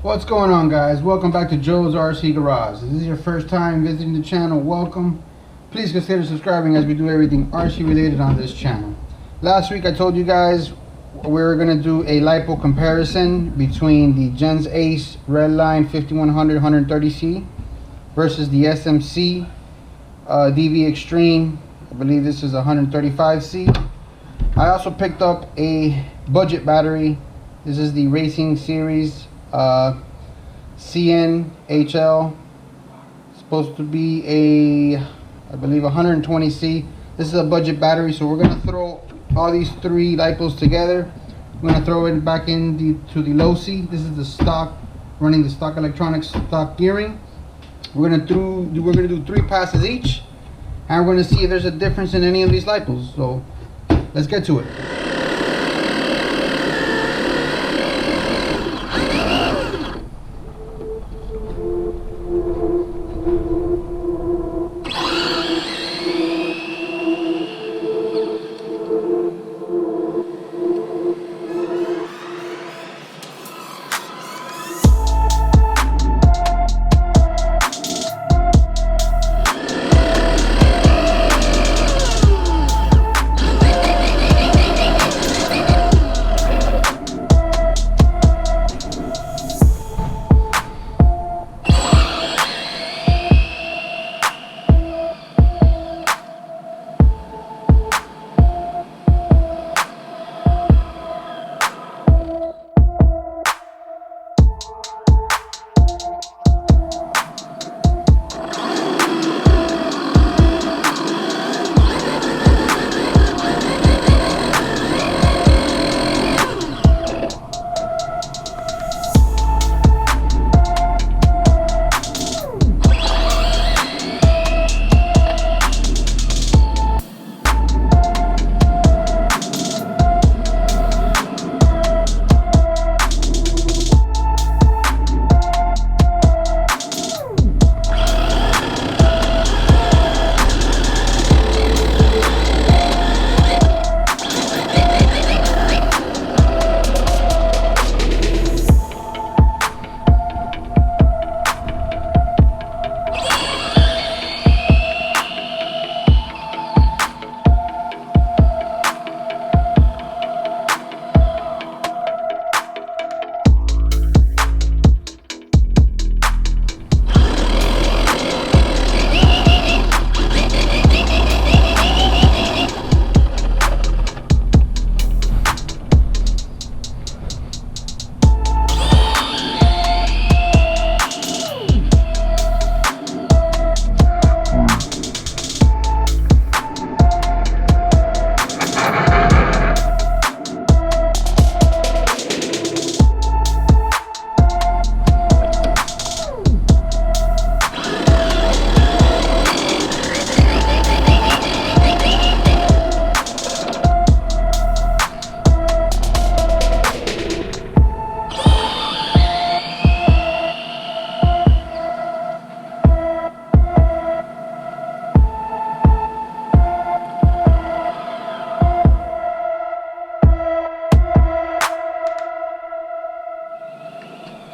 What's going on, guys? Welcome back to Joe's RC Garage. If this is your first time visiting the channel, welcome. Please consider subscribing as we do everything RC related on this channel. Last week I told you guys we were going to do a Lipo comparison between the Gens Ace Redline 5100 130C versus the SMC DV Extreme. I believe this is 135C. I also picked up a budget battery. This is the Racing Series CNHL. Supposed to be a, I believe, 120C. This is a budget battery, so we're gonna throw all these three Lipos together. We're gonna throw it back into the Losi. This is the stock, running the stock electronics, stock gearing. We're gonna do 3 passes each, and we're gonna see if there's a difference in any of these Lipos. So let's get to it.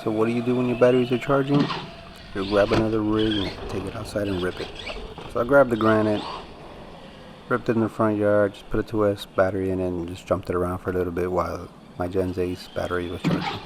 So what do you do when your batteries are charging? You grab another rig and take it outside and rip it. So I grabbed the granite, ripped it in the front yard, just put a 2S battery in it and just jumped it around for a little bit while my Gens Ace battery was charging.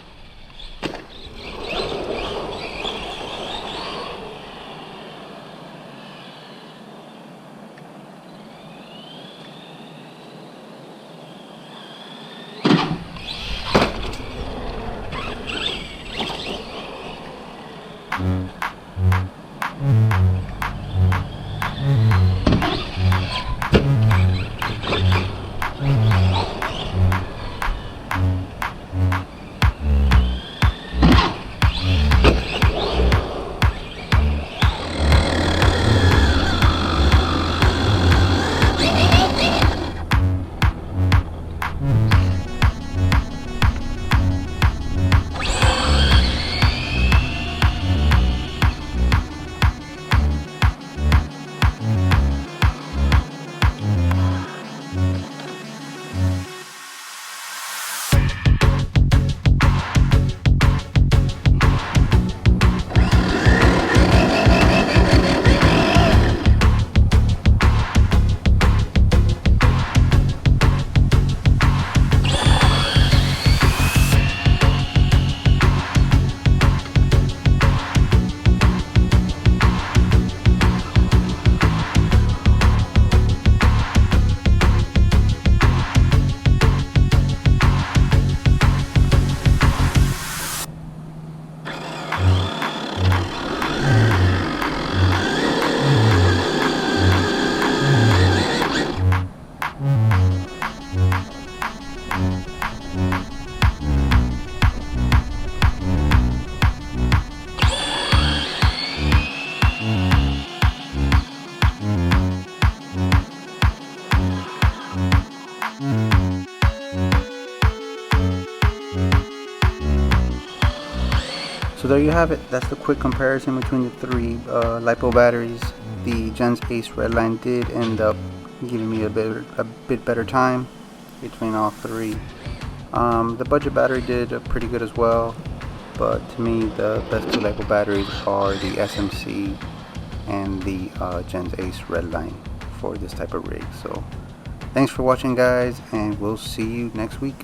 So there you have it. That's the quick comparison between the three Lipo batteries. The Gens Ace Redline did end up giving me a bit better time between all three. The budget battery did pretty good as well, but to me the best two Lipo batteries are the SMC and the Gens Ace Redline for this type of rig. So thanks for watching, guys, and we'll see you next week.